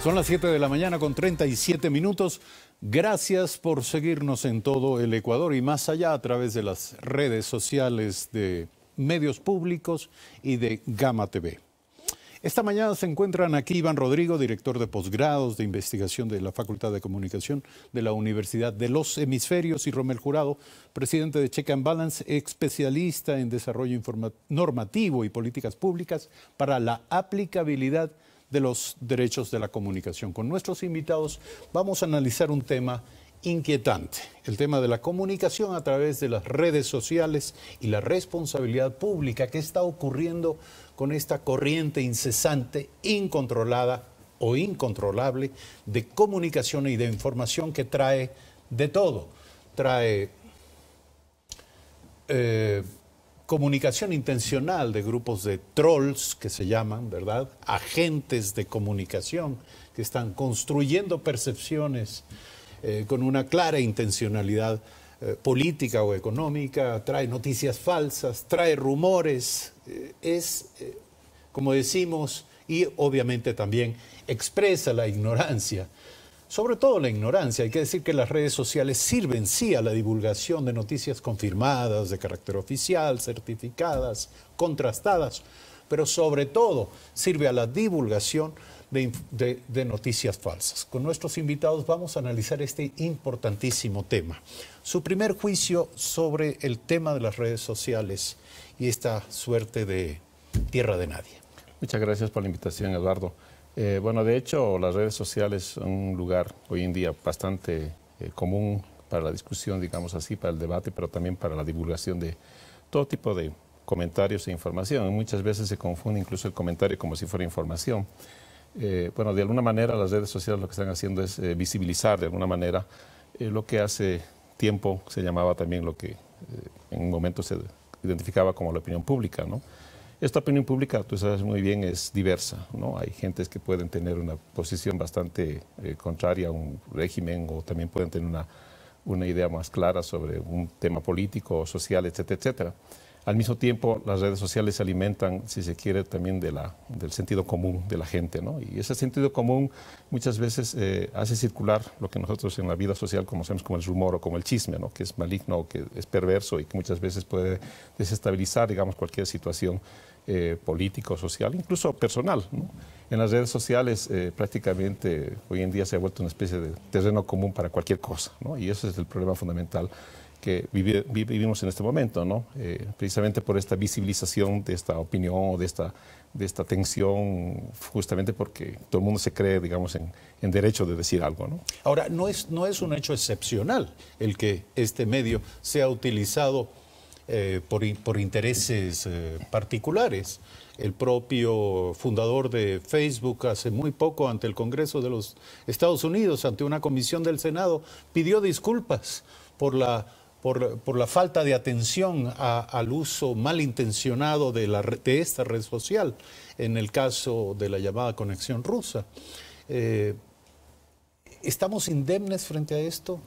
Son las 7 de la mañana con 37 minutos. Gracias por seguirnos en todo el Ecuador y más allá a través de las redes sociales de medios públicos y de Gama TV. Esta mañana se encuentran aquí Iván Rodrigo, director de posgrados de investigación de la Facultad de Comunicación de la Universidad de los Hemisferios, y Rommel Jurado, presidente de Check and Balance, especialista en desarrollo normativo y políticas públicas para la aplicabilidad de los derechos de la comunicación. Con nuestros invitados vamos a analizar un tema inquietante, el tema de la comunicación a través de las redes sociales y la responsabilidad pública. ¿Qué está ocurriendo con esta corriente incesante, incontrolada o incontrolable de comunicación y de información que trae de todo? Trae comunicación intencional de grupos de trolls, que se llaman, ¿verdad? Agentes de comunicación que están construyendo percepciones con una clara intencionalidad política o económica, trae noticias falsas, trae rumores, como decimos, y obviamente también expresa la ignorancia. Sobre todo la ignorancia. Hay que decir que las redes sociales sirven sí a la divulgación de noticias confirmadas, de carácter oficial, certificadas, contrastadas, pero sobre todo sirve a la divulgación de noticias falsas. Con nuestros invitados vamos a analizar este importantísimo tema. Su primer juicio sobre el tema de las redes sociales y esta suerte de tierra de nadie. Muchas gracias por la invitación, Eduardo. Bueno, de hecho, las redes sociales son un lugar hoy en día bastante común para la discusión, digamos así, para el debate, pero también para la divulgación de todo tipo de comentarios e información. Muchas veces se confunde incluso el comentario como si fuera información. Bueno, de alguna manera las redes sociales lo que están haciendo es visibilizar de alguna manera lo que hace tiempo se llamaba también lo que en un momento se identificaba como la opinión pública, ¿no? Esta opinión pública, tú sabes muy bien, es diversa, ¿no? Hay gentes que pueden tener una posición bastante contraria a un régimen, o también pueden tener una idea más clara sobre un tema político, social, etcétera, etcétera. Al mismo tiempo, las redes sociales se alimentan, si se quiere, también del sentido común de la gente, ¿no? Y ese sentido común muchas veces hace circular lo que nosotros en la vida social conocemos como el rumor o como el chisme, ¿no? Que es maligno, o que es perverso y que muchas veces puede desestabilizar, digamos, cualquier situación política o social, incluso personal, ¿no? En las redes sociales prácticamente hoy en día se ha vuelto una especie de terreno común para cualquier cosa, ¿no? Y ese es el problema fundamental que vivimos en este momento, ¿no? Precisamente por esta visibilización de esta opinión o de esta tensión, justamente porque todo el mundo se cree, digamos, en derecho de decir algo, ¿no? Ahora, no es un hecho excepcional el que este medio sea utilizado por intereses particulares. El propio fundador de Facebook hace muy poco ante el Congreso de los Estados Unidos, ante una comisión del Senado, pidió disculpas por la falta de atención al uso malintencionado de esta red social, en el caso de la llamada conexión rusa. ¿Estamos indemnes frente a esto?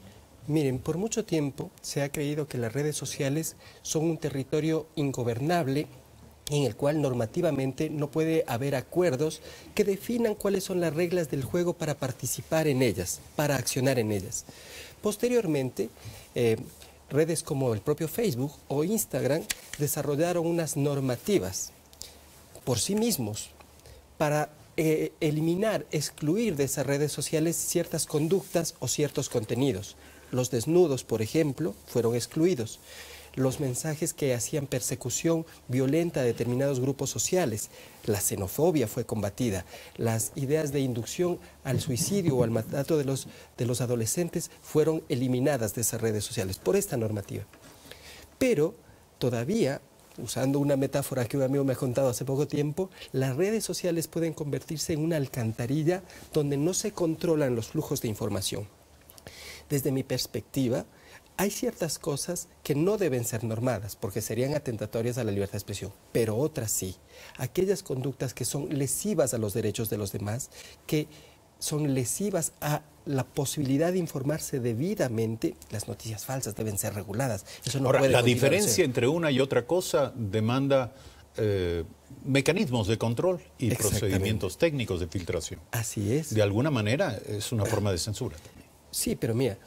Miren, por mucho tiempo se ha creído que las redes sociales son un territorio ingobernable en el cual normativamente no puede haber acuerdos que definan cuáles son las reglas del juego para participar en ellas, para accionar en ellas. Posteriormente, redes como el propio Facebook o Instagram desarrollaron unas normativas por sí mismos para eliminar, excluir de esas redes sociales ciertas conductas o ciertos contenidos. Los desnudos, por ejemplo, fueron excluidos. Los mensajes que hacían persecución violenta a determinados grupos sociales, la xenofobia fue combatida, las ideas de inducción al suicidio o al maltrato de los adolescentes fueron eliminadas de esas redes sociales por esta normativa. Pero todavía, usando una metáfora que un amigo me ha contado hace poco tiempo, las redes sociales pueden convertirse en una alcantarilla donde no se controlan los flujos de información. Desde mi perspectiva, hay ciertas cosas que no deben ser normadas porque serían atentatorias a la libertad de expresión, pero otras sí. Aquellas conductas que son lesivas a los derechos de los demás, que son lesivas a la posibilidad de informarse debidamente, las noticias falsas deben ser reguladas. Eso no Ahora, puede la continuar diferencia entre una y otra cosa demanda mecanismos de control y procedimientos técnicos de filtración. Así es. De alguna manera es una forma de censura también. Sí, pero mira,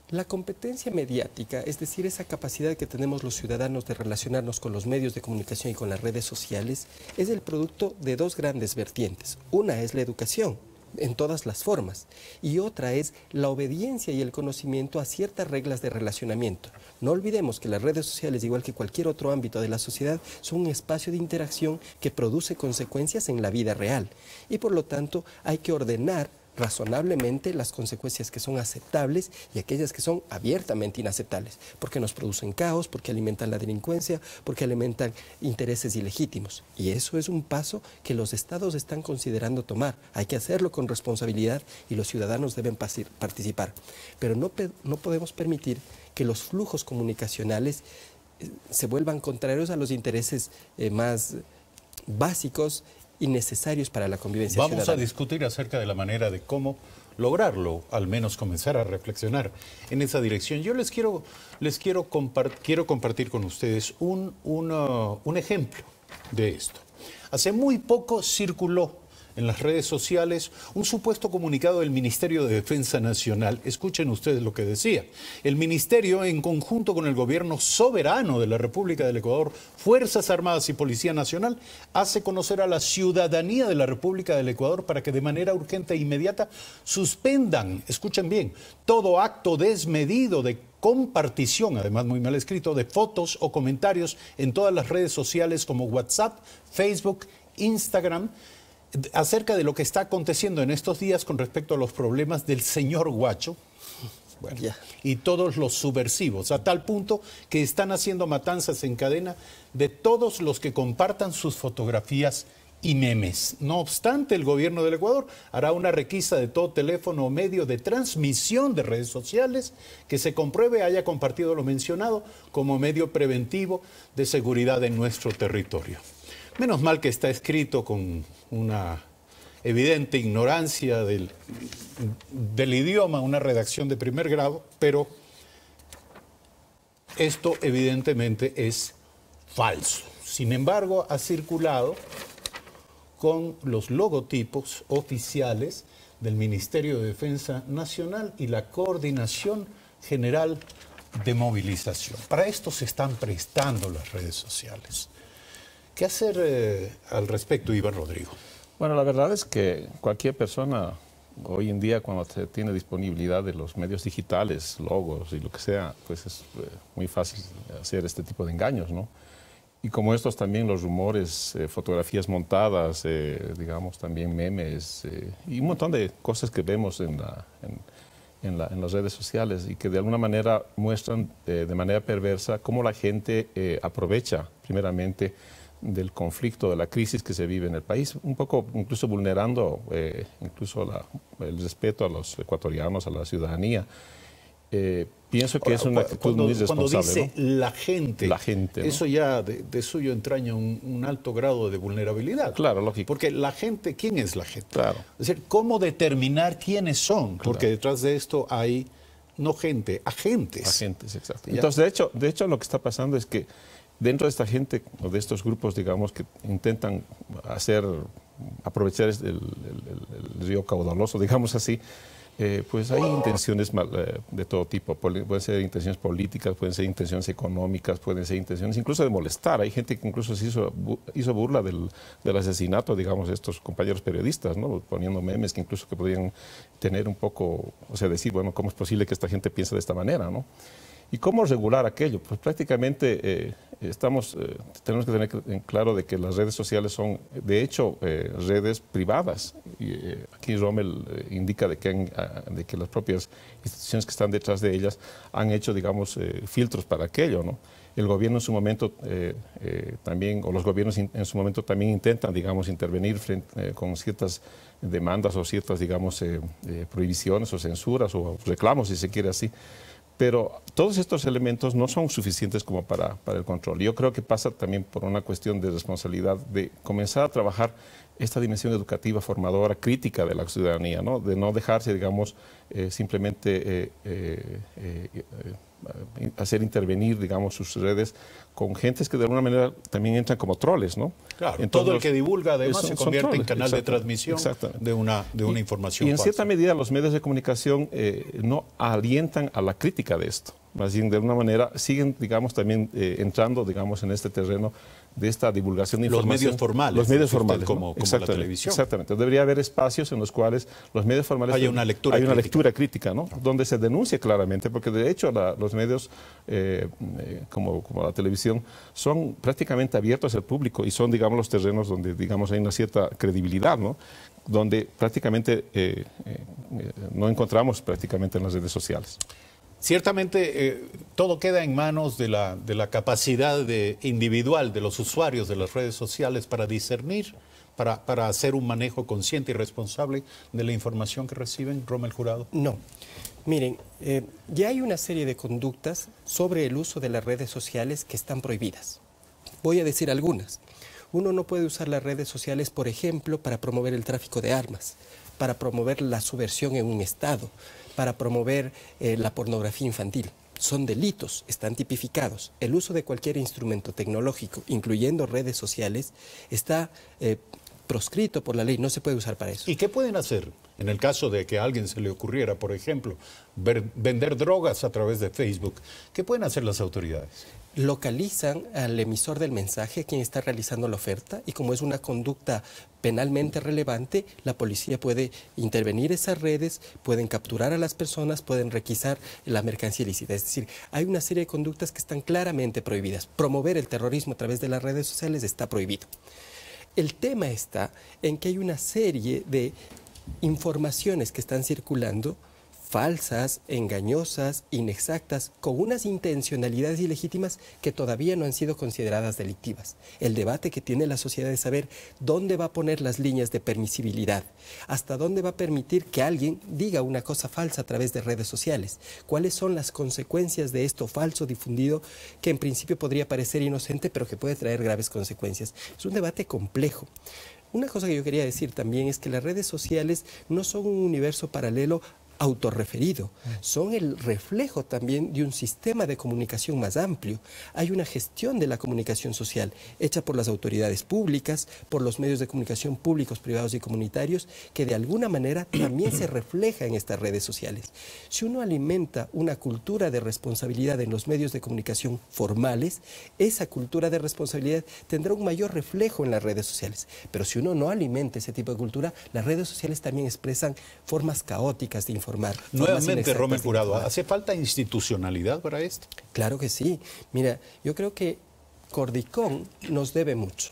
la competencia mediática, es decir, esa capacidad que tenemos los ciudadanos de relacionarnos con los medios de comunicación y con las redes sociales, es el producto de dos grandes vertientes. Una es la educación, en todas las formas, y otra es la obediencia y el conocimiento a ciertas reglas de relacionamiento. No olvidemos que las redes sociales, igual que cualquier otro ámbito de la sociedad, son un espacio de interacción que produce consecuencias en la vida real, y por lo tanto hay que ordenar razonablemente las consecuencias que son aceptables y aquellas que son abiertamente inaceptables, porque nos producen caos, porque alimentan la delincuencia, porque alimentan intereses ilegítimos. Y eso es un paso que los estados están considerando tomar. Hay que hacerlo con responsabilidad y los ciudadanos deben participar. Pero no podemos permitir que los flujos comunicacionales se vuelvan contrarios a los intereses más básicos y necesarios para la convivencia ciudadana. Vamos a discutir acerca de la manera de cómo lograrlo, al menos comenzar a reflexionar en esa dirección. Yo quiero compartir con ustedes un ejemplo de esto. Hace muy poco circuló en las redes sociales un supuesto comunicado del Ministerio de Defensa Nacional. Escuchen ustedes lo que decía. El Ministerio, en conjunto con el Gobierno soberano de la República del Ecuador, Fuerzas Armadas y Policía Nacional, hace conocer a la ciudadanía de la República del Ecuador para que de manera urgente e inmediata suspendan, escuchen bien, todo acto desmedido de compartición, además muy mal escrito, de fotos o comentarios en todas las redes sociales como WhatsApp, Facebook, Instagram, acerca de lo que está aconteciendo en estos días con respecto a los problemas del señor Guacho y todos los subversivos, a tal punto que están haciendo matanzas en cadena de todos los que compartan sus fotografías y memes. No obstante, el gobierno del Ecuador hará una requisa de todo teléfono o medio de transmisión de redes sociales que se compruebe haya compartido lo mencionado como medio preventivo de seguridad en nuestro territorio. Menos mal que está escrito con una evidente ignorancia del idioma, una redacción de primer grado, pero esto evidentemente es falso. Sin embargo, ha circulado con los logotipos oficiales del Ministerio de Defensa Nacional y la Coordinación General de Movilización. Para esto se están prestando las redes sociales. ¿Qué hacer al respecto, Iván Rodrigo? Bueno, la verdad es que cualquier persona hoy en día, cuando se tiene disponibilidad de los medios digitales, logos y lo que sea, pues es muy fácil hacer este tipo de engaños, ¿no? Y como estos también los rumores, fotografías montadas, digamos también memes y un montón de cosas que vemos en las redes sociales y que de alguna manera muestran de manera perversa cómo la gente aprovecha primeramente del conflicto, de la crisis que se vive en el país, un poco incluso vulnerando incluso el respeto a los ecuatorianos, a la ciudadanía. Pienso que es una actitud muy irresponsable. Cuando dice, ¿no? La gente, ¿no? Eso ya de suyo entraña un alto grado de vulnerabilidad. Claro, lógico. Porque la gente, ¿quién es la gente? Claro. Es decir, ¿cómo determinar quiénes son? Porque detrás de esto hay, no gente, agentes. Agentes, exacto. Entonces, de hecho, lo que está pasando es que dentro de esta gente, o de estos grupos, digamos, que intentan aprovechar el río caudaloso, digamos así, pues hay intenciones de todo tipo. Pueden ser intenciones políticas, pueden ser intenciones económicas, pueden ser intenciones incluso de molestar. Hay gente que incluso se hizo burla del asesinato, digamos, de estos compañeros periodistas, ¿no? Poniendo memes que incluso que podían tener un poco, o sea, decir, bueno, ¿cómo es posible que esta gente piense de esta manera, ¿no? ¿Y cómo regular aquello? Pues prácticamente tenemos que tener en claro de que las redes sociales son, de hecho, redes privadas. Y, aquí Rommel indica de que las propias instituciones que están detrás de ellas han hecho, digamos, filtros para aquello, ¿no? El gobierno en su momento también, o los gobiernos en su momento también intentan, digamos, intervenir con ciertas demandas o ciertas, digamos, prohibiciones o censuras o reclamos, si se quiere así. Pero todos estos elementos no son suficientes como para el control. Yo creo que pasa también por una cuestión de responsabilidad de comenzar a trabajar esta dimensión educativa, formadora, crítica de la ciudadanía, ¿no? De no dejarse, digamos, simplemente hacer intervenir, digamos, sus redes con gentes que de alguna manera también entran como troles, ¿no? Claro, todo el que divulga además se convierte en canal de transmisión de una información Y en falsa. cierta medida los medios de comunicación no alientan a la crítica de esto, más bien de alguna manera siguen, digamos, también entrando, digamos, en este terreno de esta divulgación de información. Los medios formales. Los medios formales, como la televisión. Exactamente. Debería haber espacios en los cuales los medios formales... Hay una lectura crítica, ¿no? Donde se denuncia claramente, porque de hecho los medios como la televisión son prácticamente abiertos al público y son, digamos, los terrenos donde, digamos, hay una cierta credibilidad, ¿no? Donde prácticamente no encontramos prácticamente en las redes sociales. Ciertamente todo queda en manos de la capacidad individual de los usuarios de las redes sociales para discernir, para hacer un manejo consciente y responsable de la información que reciben. Rommel Jurado. No. Miren, ya hay una serie de conductas sobre el uso de las redes sociales que están prohibidas. Voy a decir algunas. Uno no puede usar las redes sociales, por ejemplo, para promover el tráfico de armas, para promover la subversión en un Estado, para promover la pornografía infantil. Son delitos, están tipificados. El uso de cualquier instrumento tecnológico, incluyendo redes sociales, está proscrito por la ley, no se puede usar para eso. ¿Y qué pueden hacer en el caso de que a alguien se le ocurriera, por ejemplo, vender drogas a través de Facebook? ¿Qué pueden hacer las autoridades? Localizan al emisor del mensaje, quien está realizando la oferta, y como es una conducta penalmente relevante, la policía puede intervenir esas redes, pueden capturar a las personas, pueden requisar la mercancía ilícita. Es decir, hay una serie de conductas que están claramente prohibidas. Promover el terrorismo a través de las redes sociales está prohibido. El tema está en que hay una serie de informaciones que están circulando falsas, engañosas, inexactas, con unas intencionalidades ilegítimas que todavía no han sido consideradas delictivas. El debate que tiene la sociedad es saber dónde va a poner las líneas de permisibilidad, hasta dónde va a permitir que alguien diga una cosa falsa a través de redes sociales, cuáles son las consecuencias de esto falso difundido que en principio podría parecer inocente pero que puede traer graves consecuencias. Es un debate complejo. Una cosa que yo quería decir también es que las redes sociales no son un universo paralelo autorreferido, son el reflejo también de un sistema de comunicación más amplio. Hay una gestión de la comunicación social hecha por las autoridades públicas, por los medios de comunicación públicos, privados y comunitarios, que de alguna manera también se refleja en estas redes sociales. Si uno alimenta una cultura de responsabilidad en los medios de comunicación formales, esa cultura de responsabilidad tendrá un mayor reflejo en las redes sociales. Pero si uno no alimenta ese tipo de cultura, las redes sociales también expresan formas caóticas de informar. Nuevamente, Rommel Jurado, ¿hace falta institucionalidad para esto? Claro que sí. Mira, yo creo que Cordicón nos debe mucho.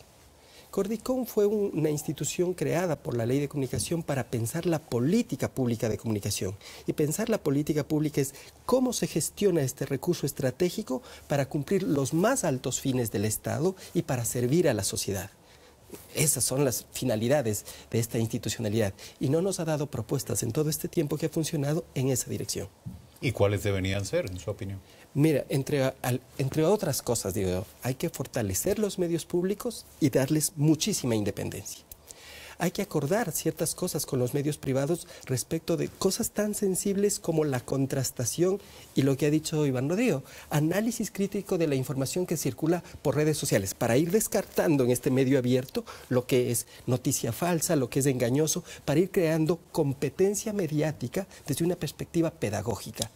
Cordicón fue una institución creada por la Ley de Comunicación para pensar la política pública de comunicación. Y pensar la política pública es cómo se gestiona este recurso estratégico para cumplir los más altos fines del Estado y para servir a la sociedad. Esas son las finalidades de esta institucionalidad y no nos ha dado propuestas en todo este tiempo que ha funcionado en esa dirección. ¿Y cuáles deberían ser, en su opinión? Mira, entre otras cosas, digo yo, hay que fortalecer los medios públicos y darles muchísima independencia. Hay que acordar ciertas cosas con los medios privados respecto de cosas tan sensibles como la contrastación y lo que ha dicho Iván Rodrigo, análisis crítico de la información que circula por redes sociales, para ir descartando en este medio abierto lo que es noticia falsa, lo que es engañoso, para ir creando competencia mediática desde una perspectiva pedagógica.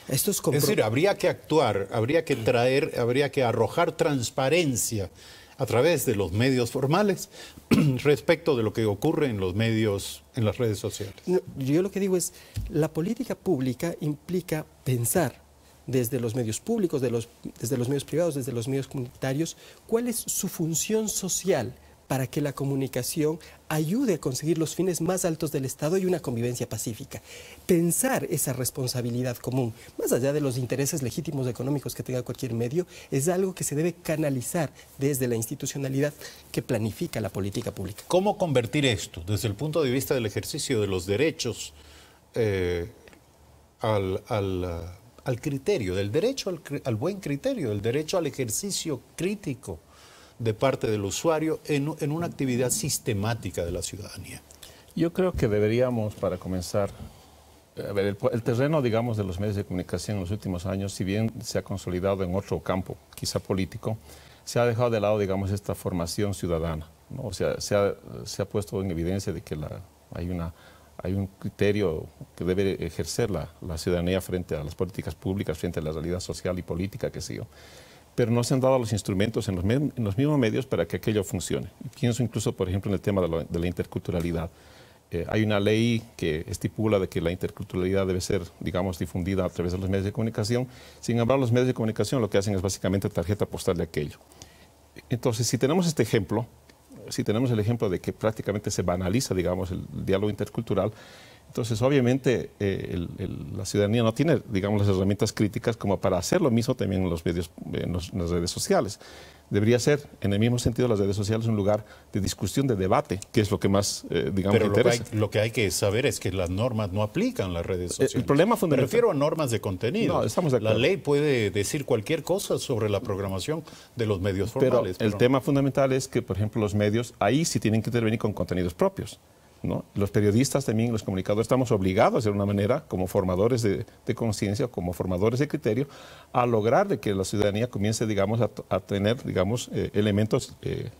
Esto es decir, habría que actuar, habría que arrojar transparencia a través de los medios formales respecto de lo que ocurre en los medios, en las redes sociales. No, yo lo que digo es, la política pública implica pensar desde los medios públicos, desde los medios privados, desde los medios comunitarios, cuál es su función social para que la comunicación ayude a conseguir los fines más altos del Estado y una convivencia pacífica. Pensar esa responsabilidad común, más allá de los intereses legítimos económicos que tenga cualquier medio, es algo que se debe canalizar desde la institucionalidad que planifica la política pública. ¿Cómo convertir esto desde el punto de vista del ejercicio de los derechos al al criterio, del derecho al buen criterio, del derecho al ejercicio crítico de parte del usuario en una actividad sistemática de la ciudadanía? Yo creo que deberíamos, para comenzar, a ver, el terreno, digamos, de los medios de comunicación en los últimos años, si bien se ha consolidado en otro campo, quizá político, se ha dejado de lado, digamos, esta formación ciudadana, ¿no? O sea, se ha puesto en evidencia de que hay un criterio que debe ejercer la ciudadanía frente a las políticas públicas, frente a la realidad social y política, qué sé yo. Pero no se han dado los instrumentos en los mismos medios para que aquello funcione. Y pienso incluso, por ejemplo, en el tema de la interculturalidad. Hay una ley que estipula de que la interculturalidad debe ser, digamos, difundida a través de los medios de comunicación. Sin embargo, los medios de comunicación lo que hacen es básicamente tarjeta postal de aquello. Entonces, si tenemos este ejemplo, si tenemos el ejemplo de que prácticamente se banaliza, digamos, el diálogo intercultural, entonces obviamente la ciudadanía no tiene, digamos, las herramientas críticas como para hacer lo mismo también en los medios, en las redes sociales. Debería ser, en el mismo sentido, las redes sociales un lugar de discusión, de debate, que es lo que más, digamos, pero interesa. Lo que hay que saber es que las normas no aplican las redes sociales. El problema fundamental... Me refiero a normas de contenido. No, estamos de acuerdo. La ley puede decir cualquier cosa sobre la programación de los medios formales. Pero el tema fundamental es que, por ejemplo, los medios ahí sí tienen que intervenir con contenidos propios, ¿no? Los periodistas también, los comunicadores, estamos obligados de alguna manera, como formadores de conciencia, como formadores de criterio, a lograr de que la ciudadanía comience, digamos, a tener, digamos, elementos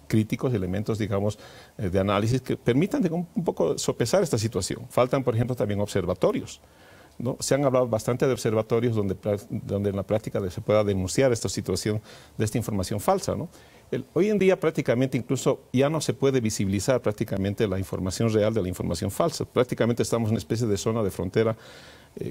críticos, elementos, digamos, de análisis que permitan, digamos, un poco sopesar esta situación. Faltan, por ejemplo, también observatorios, ¿no? Se han hablado bastante de observatorios donde en la práctica se pueda denunciar esta situación de esta información falsa, ¿no? Hoy en día prácticamente incluso ya no se puede visibilizar prácticamente la información real de la información falsa. Prácticamente estamos en una especie de zona de frontera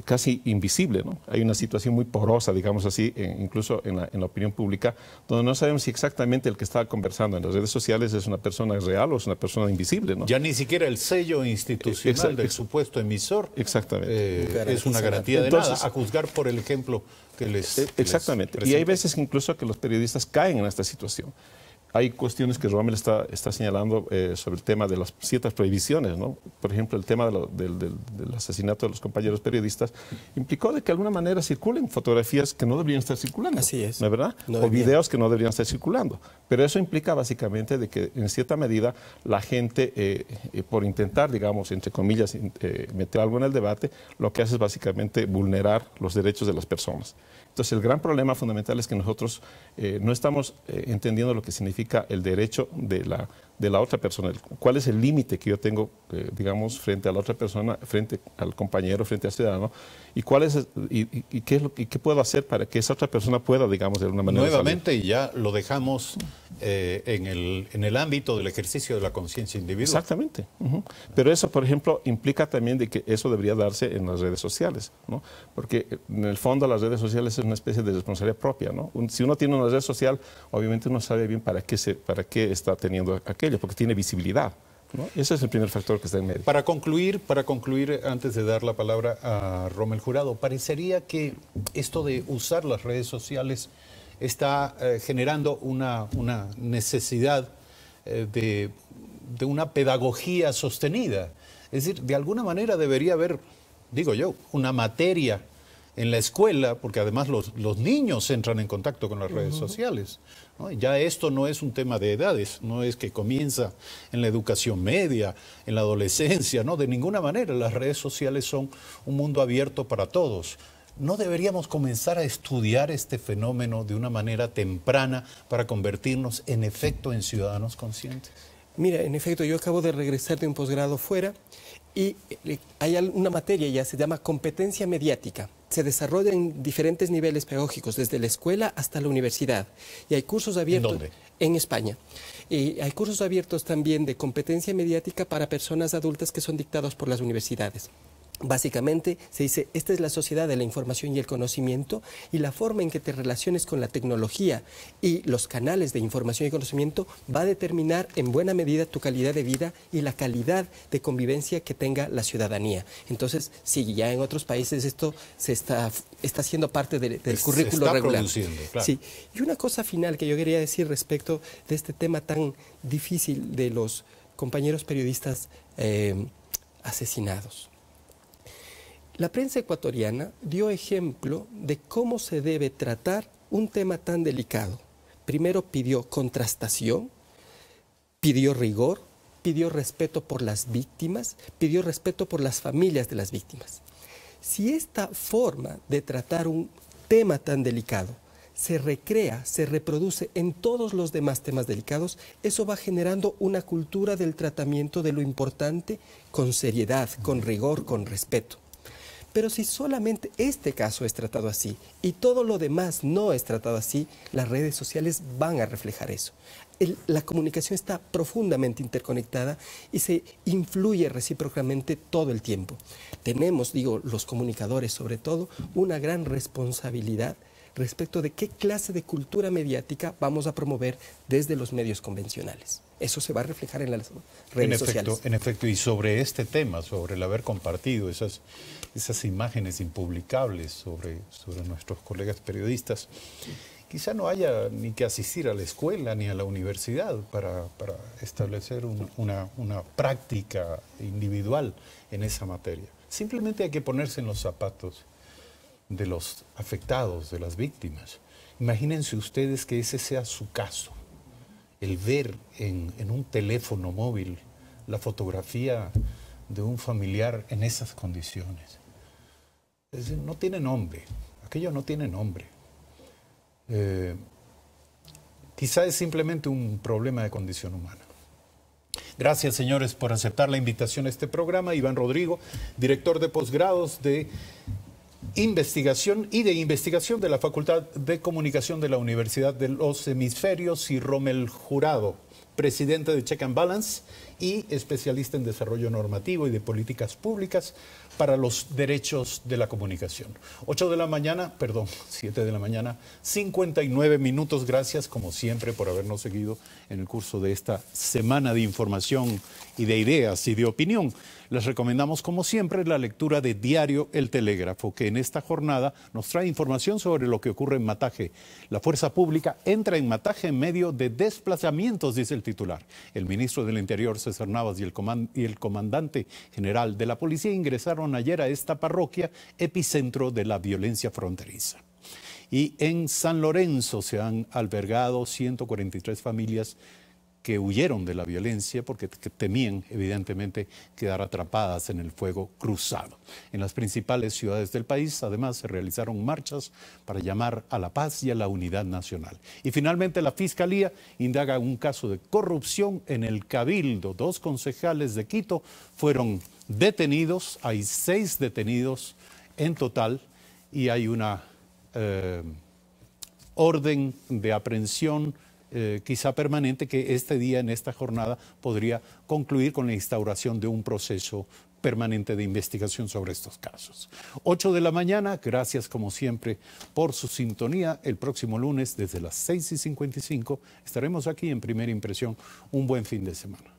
casi invisible, ¿no? Hay una situación muy porosa, digamos así, incluso en la opinión pública, donde no sabemos si exactamente el que está conversando en las redes sociales es una persona real o es una persona invisible, ¿no? Ya ni siquiera el sello institucional del supuesto emisor es una garantía de nada, a juzgar por el ejemplo que les exactamente. Y hay veces incluso que los periodistas caen en esta situación. Hay cuestiones que Rommel está señalando sobre el tema de las ciertas prohibiciones, ¿no? Por ejemplo, el tema del asesinato de los compañeros periodistas implicó de que de alguna manera circulen fotografías que no deberían estar circulando. Así es. ¿No es verdad? O videos que no deberían estar circulando. Pero eso implica básicamente de que en cierta medida la gente, por intentar, digamos, entre comillas, meter algo en el debate, lo que hace es básicamente vulnerar los derechos de las personas. Entonces, el gran problema fundamental es que nosotros no estamos entendiendo lo que significa el derecho de la otra persona. ¿Cuál es el límite que yo tengo, digamos, frente a la otra persona, frente al compañero, frente al ciudadano? ¿Y qué puedo hacer para que esa otra persona pueda, digamos, de alguna manera nuevamente salir? Ya lo dejamos en el ámbito del ejercicio de la conciencia individual. Exactamente. Pero eso, por ejemplo, implica también de que eso debería darse en las redes sociales, ¿no? Porque en el fondo las redes sociales es una especie de responsabilidad propia, ¿no? Si uno tiene una red social, obviamente uno sabe bien para qué está teniendo aquello, porque tiene visibilidad, ¿no? Ese es el primer factor que está en medio. Para concluir, antes de dar la palabra a Rommel Jurado, parecería que esto de usar las redes sociales está generando una necesidad de una pedagogía sostenida. Es decir, de alguna manera debería haber, digo yo, una materia en la escuela, porque además los niños entran en contacto con las redes sociales, ¿no? Ya esto no es un tema de edades, no es que comienza en la educación media, en la adolescencia, no, de ninguna manera. Las redes sociales son un mundo abierto para todos. ¿No deberíamos comenzar a estudiar este fenómeno de una manera temprana para convertirnos en efecto en ciudadanos conscientes? Mira, en efecto, yo acabo de regresar de un posgrado fuera y hay una materia ya, se llama competencia mediática. Se desarrolla en diferentes niveles pedagógicos, desde la escuela hasta la universidad. Y hay cursos abiertos. ¿En dónde? En España. Y hay cursos abiertos también de competencia mediática para personas adultas que son dictados por las universidades. Básicamente se dice, esta es la sociedad de la información y el conocimiento, y la forma en que te relaciones con la tecnología y los canales de información y conocimiento va a determinar en buena medida tu calidad de vida y la calidad de convivencia que tenga la ciudadanía. Entonces, sí, ya en otros países esto se está siendo parte del currículo regular. Claro. Sí. Y una cosa final que yo quería decir respecto de este tema tan difícil de los compañeros periodistas asesinados. La prensa ecuatoriana dio ejemplo de cómo se debe tratar un tema tan delicado. Primero pidió contrastación, pidió rigor, pidió respeto por las víctimas, pidió respeto por las familias de las víctimas. Si esta forma de tratar un tema tan delicado se recrea, se reproduce en todos los demás temas delicados, eso va generando una cultura del tratamiento de lo importante con seriedad, con rigor, con respeto. Pero si solamente este caso es tratado así y todo lo demás no es tratado así, las redes sociales van a reflejar eso. La comunicación está profundamente interconectada y se influye recíprocamente todo el tiempo. Tenemos, digo, los comunicadores sobre todo, una gran responsabilidad respecto de qué clase de cultura mediática vamos a promover desde los medios convencionales. Eso se va a reflejar en las redes sociales. En efecto, y sobre este tema, sobre el haber compartido esas imágenes impublicables sobre nuestros colegas periodistas, quizá no haya ni que asistir a la escuela ni a la universidad para establecer una práctica individual en esa materia. Simplemente hay que ponerse en los zapatos de los afectados, de las víctimas. Imagínense ustedes que ese sea su caso, el ver en un teléfono móvil la fotografía de un familiar en esas condiciones. Es decir, no tiene nombre, aquello no tiene nombre. Quizá es simplemente un problema de condición humana. Gracias, señores, por aceptar la invitación a este programa. Iván Rodrigo, director de posgrados de Investigación de la Facultad de Comunicación de la Universidad de los Hemisferios, y Rommel Jurado, presidente de Check and Balance y especialista en desarrollo normativo y de políticas públicas para los derechos de la comunicación. 7 de la mañana, 59 minutos. Gracias, como siempre, por habernos seguido en el curso de esta semana de información y de ideas y de opinión. Les recomendamos, como siempre, la lectura de Diario El Telégrafo, que en esta jornada nos trae información sobre lo que ocurre en Mataje. La fuerza pública entra en Mataje en medio de desplazamientos, dice el titular. El ministro del Interior, César Navas, y el comandante general de la policía ingresaron ayer a esta parroquia, epicentro de la violencia fronteriza. Y en San Lorenzo se han albergado 143 familias que huyeron de la violencia porque temían, evidentemente, quedar atrapadas en el fuego cruzado. En las principales ciudades del país, además, se realizaron marchas para llamar a la paz y a la unidad nacional. Y finalmente, la Fiscalía indaga un caso de corrupción en el Cabildo. 2 concejales de Quito fueron detenidos, hay 6 detenidos en total, y hay una orden de aprehensión quizá permanente, que este día, en esta jornada, podría concluir con la instauración de un proceso permanente de investigación sobre estos casos. 8 de la mañana, gracias como siempre por su sintonía. El próximo lunes, desde las 6:55, estaremos aquí en Primera Impresión. Un buen fin de semana.